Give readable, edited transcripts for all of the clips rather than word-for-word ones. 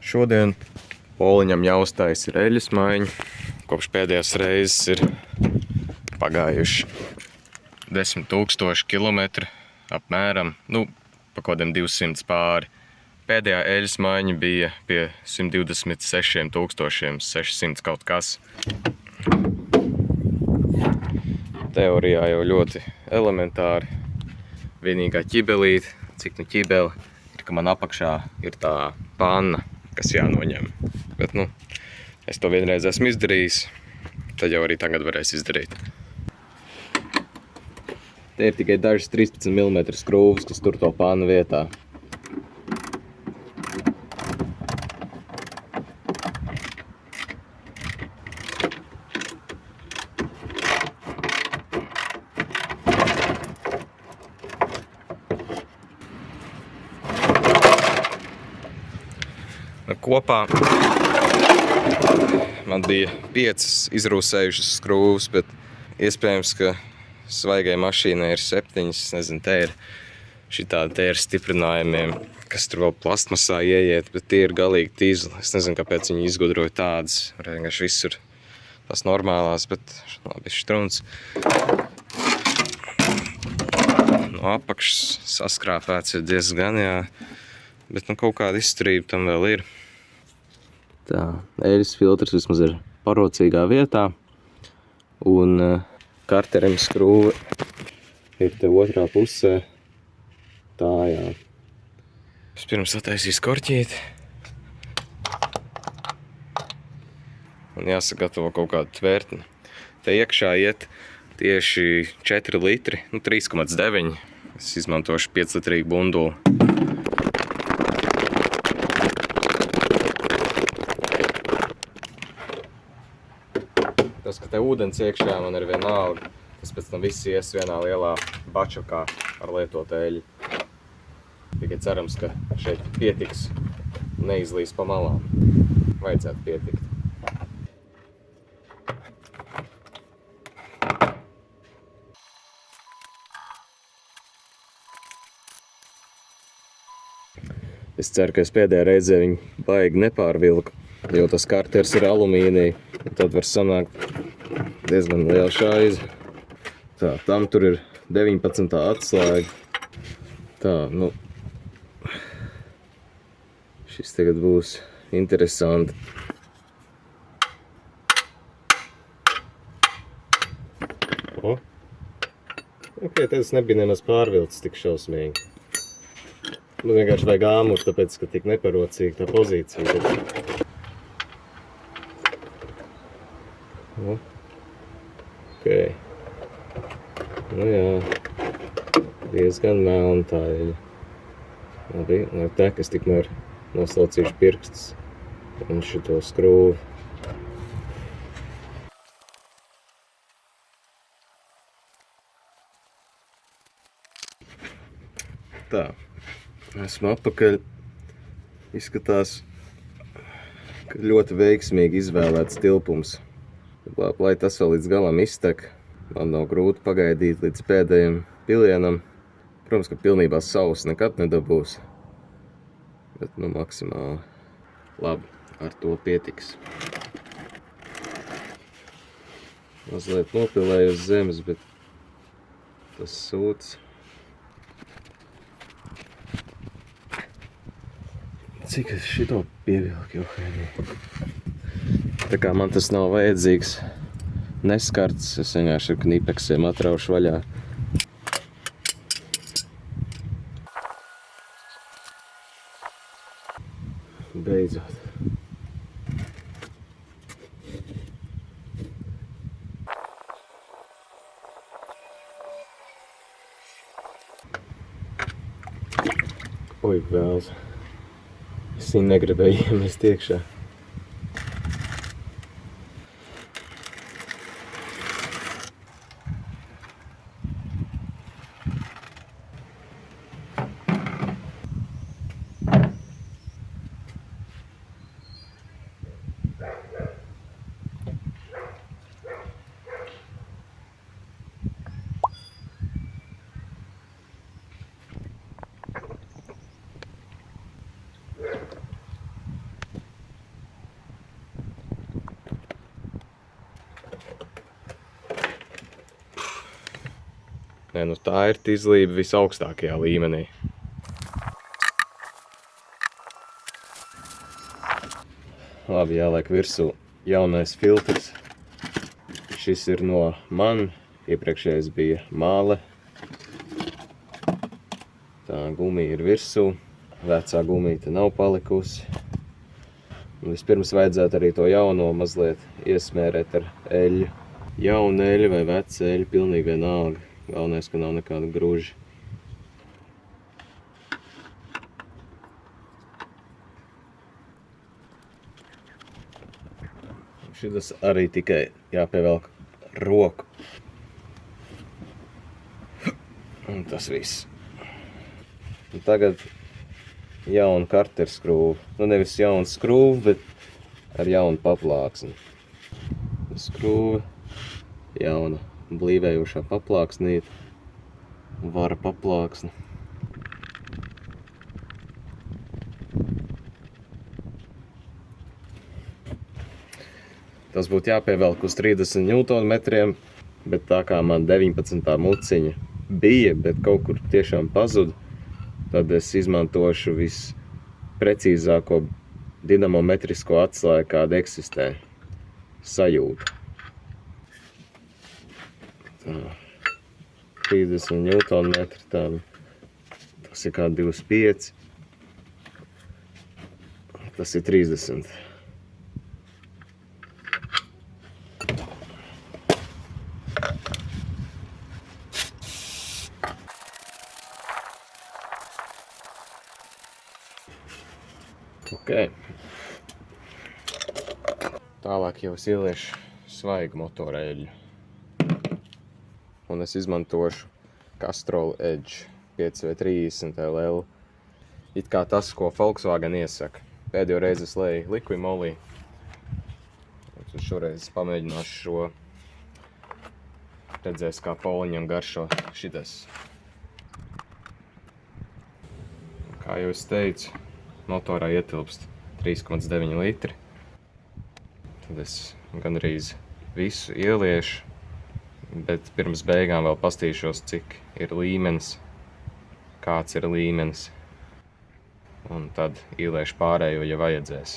Šodien Poliņam jāuztais ir eļas maiņa. Kopš pēdējās reizes ir pagājuši 10 000 kilometri apmēram, pa kodiem 200 pāri. Pēdējā eļas maiņa bija pie 126 600 kaut kas. Teorijā jau ļoti elementāri. Vienīgā ķibelīte, cik nu ķibeli, ir, ka man apakšā ir tā panna, kas jānoņem. Bet, es to vienreiz esmu izdarījis, tad jau arī tagad varēs izdarīt. Te ir tikai dažas 13 mm skrūves, kas tur to pannu vietā. Kopā man bija 5 izrūsējušas skrūves, bet iespējams, ka svaigai mašīnai ir 7, nezinu, te ir šitādi, te ir stiprinājumiem, kas tur vēl plastmasā ieiet, bet tie ir galīgi tīzli. Es nezinu, kāpēc viņi izgudroja tādas, vienkārši visur tās normālās, bet labi, štruns. No apakšas saskrāpēts ir diezgan, jā, bet kaut kāda izturība tam vēl ir. Tā, eļas filtrs vismaz ir parocīgā vietā, un karterim skrūve ir te otrā pusē. Tā, jā. Vispirms attaisīs korķīti. Un jāsagatavo kaut kādu tvērtni. Te iekšā iet tieši 4 litri, 3,9. Es izmantošu 5 litrīgu bundulu. Tas, ka te ūdens iekšā, man ir vienalga. Tas pēc tam viss ies vienā lielā bačokā ar lietotu eļļu. Tikai cerams, ka šeit pietiks, neizlīs pa malām. Vajadzētu pietikt. Es ceru, ka es pēdējā reizē viņu baigi nepārvilku, jo tas karters ir alumīnija. Tad var sanākt diezgan liela šaize. Tā, tam tur ir 19. atslēga. Tā, šis tagad būs interesanti. Tas nebija nemaz pārvilcis tik šausmīgi. Vienkārši vajag āmuru, tāpēc, ka tik neparocīga tā pozīcija. Jā, diezgan melna tā eļļa. Labi, lai tek, es tikmēr noslaucīšu pirkstus un šito skrūvi. Tā, esmu atpakaļ. Izskatās, ka ļoti veiksmīgi izvēlēts tilpums. Lai tas vēl līdz galam iztek, man nav grūti pagaidīt līdz pēdējiem pilienam. Protams, ka pilnībā sauss nekad nedabūs, bet maksimāli labi, ar to pietiks. Mazliet nopilēju uz zemes, bet tas sūds. Cik es šito pievilku jau hēnī? Tā kā man tas nav vajadzīgs neskarts, es vienkārši ar knipeksiem atraušu vaļā. Beidzot. Oi, vēls. Es viņu negribēju iemest iekšā. Nē, nu tā ir izlība visaugstākajā līmenī. Labi, jāliek virsū jaunais filtrs. Šis ir no man, iepriekšējais bija māle. Tā gumija ir virsū, vecā gumija nav palikusi. Un vispirms vajadzētu arī to jauno mazliet iesmērēt ar eļļu. Jauna eļļa vai veca eļļa, pilnīgi vienalga. Galvenais, ka nav nekāda gruži. Šitas arī tikai jāpievelk roku. Un tas viss. Un tagad jaunu karterskrūvu. Nu, nevis jaunu skrūvu, bet ar jaunu paplāksni. Skrūve, jauna blīvējošā paplāksnīte, vara paplāksne. Tas būtu jāpievelk uz 30 Nm, bet tā kā man 19. muciņa bija, bet kaut kur tiešām pazuda, tad es izmantošu visprecīzāko dinamometrisko atslēgu, kāda eksistē. Sajūta. Tā. 30 Nm, tā. Tas ir kā 25. Tas ir 30. Okay. Tālāk jau es ieliešu svaigu motora eļļu. Un es izmantošu Castrol Edge 5V30 LL. It kā tas, ko Volkswagen iesaka. Pēdējo reizi es lēju Liqui Moly. Šoreiz pamēģināšu šo. Redzēs, kā poliņam garšo šitas. Kā jau es teicu, motorā ietilpst 3,9 litri. Tad es gandrīz visu ieliešu, bet pirms beigām vēl pastīšos, cik ir līmenis, kāds ir līmenis. Un tad ieliešu pārējo, ja vajadzēs.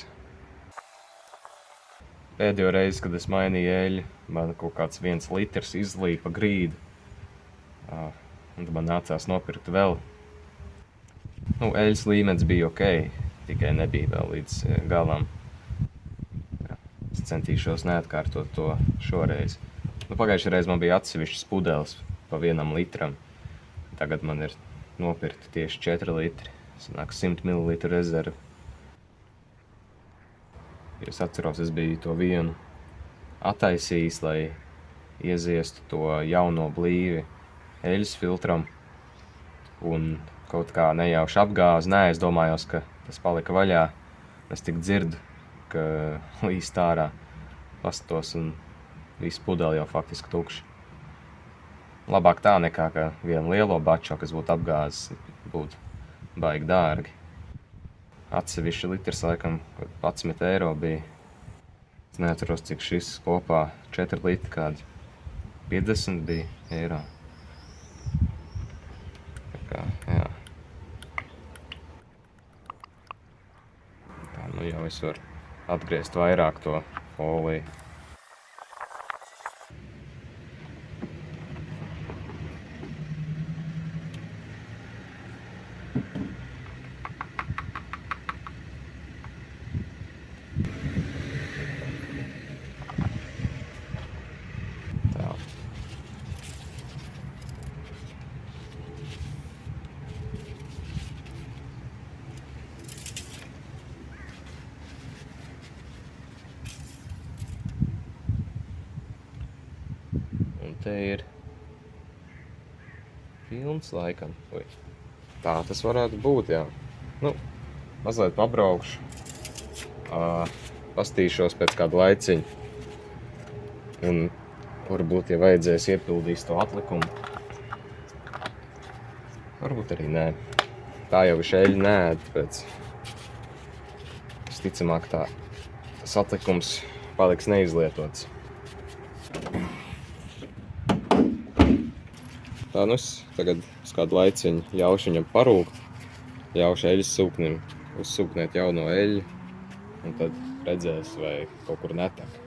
Pēdējo reizi, kad es mainīju eļļu, man kaut kāds 1 litrs izlīpa grīdu. Un man nācās nopirkt vēl. Nu, eļas līmenis bija ok, tikai nebija vēl līdz galam. Es centīšos neatkārtot to šoreiz. Nu, pagājušajā reiz man bija atsevišķs pudeles pa 1 litram. Tagad man ir nopirkti tieši 4 litri. Sanāk 100 ml rezervi. Jo es atceros, es biju to vienu attaisījis, lai ieziestu to jauno blīvi eļas filtram. Un kaut kā nejauši apgāzi. Nē, es domājos, ka tas palika vaļā. Es tik dzirdu, ka līst ārā, pastos un visu pudeli jau faktiski tukši. Labāk tā nekā ka vienu lielo bačo, kas būtu apgāzis, būtu baigi dārgi. Atsevišķi litrs laikam 11 eiro bija. Es neatceros, cik šis kopā 4 litri kādi 50 bija eiro. Tā kā, jā. Tā, nu jau es varu atgriezt vairāk to foliju. Te ir pilns laikam. Ui. Tā tas varētu būt, jā. Nu, mazliet pabraukšu. Pastīšos pēc kādu laiciņu. Un varbūt, ja vajadzēs, iepildīs to atlikumu. Varbūt arī nē. Tā jau eļļa neēd, tāpēc visticamāk tas atlikums paliks neizlietots. Tā, nu es tagad uz kādu laiciņu ļaušu viņam parūkt. Ļaušu eļas sūknim uzsūknēt jauno eļu. Un tad redzēs, vai kaut kur netek.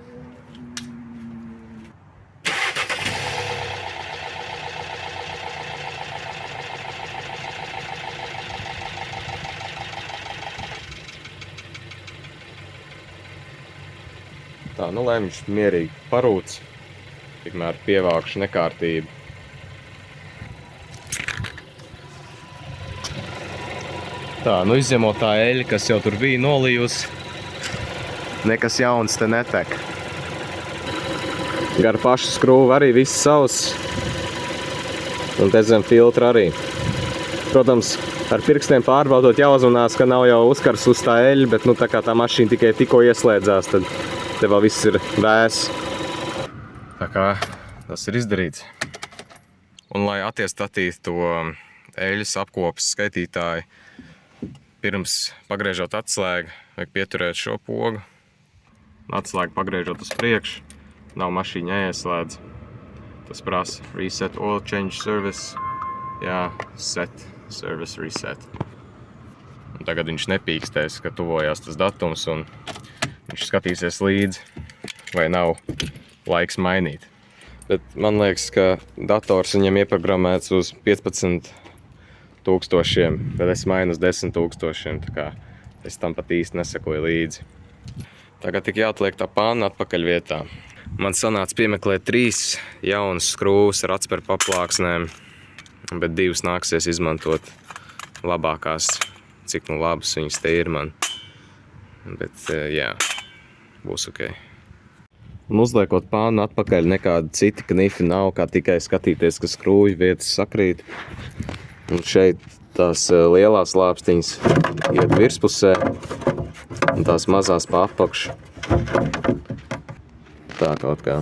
Tā, nu lai viņš mierīgi parūc, tikmēr pievākšu nekārtību. Tā, nu izņemot tā eļa, kas jau tur bija nolījusi, nekas jauns te netek. Gar pašu skrūvu arī viss savs, un te zem filtra arī. Protams, ar pirkstiem pārbaudot jāuzmanās, ka nav jau uzkars uz tā eļa, bet nu tā kā tā mašīna tikai tikko ieslēdzās, tad te vēl viss ir vēss. Tā kā tas ir izdarīts. Un lai attiestatītu to eļas apkopes skaitītāju, pirms pagriežot atslēgu, vajag pieturēt šo pogu. Atslēgu pagriežot uz priekšu, nav mašīna jāieslēdz. Tas prasa reset oil change service. Jā, set service reset. Un tagad viņš nepīkstēs, ka tuvojās tas datums, un viņš skatīsies līdzi, vai nav laiks mainīt. Bet man liekas, ka dators viņam ieprogrammēts uz 15 000, bet es mainu uz 10 000, tā kā es tam pat īsti nesakoju līdzi. Tagad tik jāatliek tā panna atpakaļ vietā. Man sanāca piemeklēt 3 jaunas skrūves ar atspēru paplāksnēm, bet 2 nāksies izmantot labākās, cik nu labas viņas te ir man. Bet jā, būs ok. Un uzliekot pannu atpakaļ, nekādi citi knifi nav, kā tikai skatīties, ka skrūvju vietas sakrīt. Un šeit tās lielās lāpstiņas iet virspusē, un tās mazās pa apakšu. Tā kaut kā.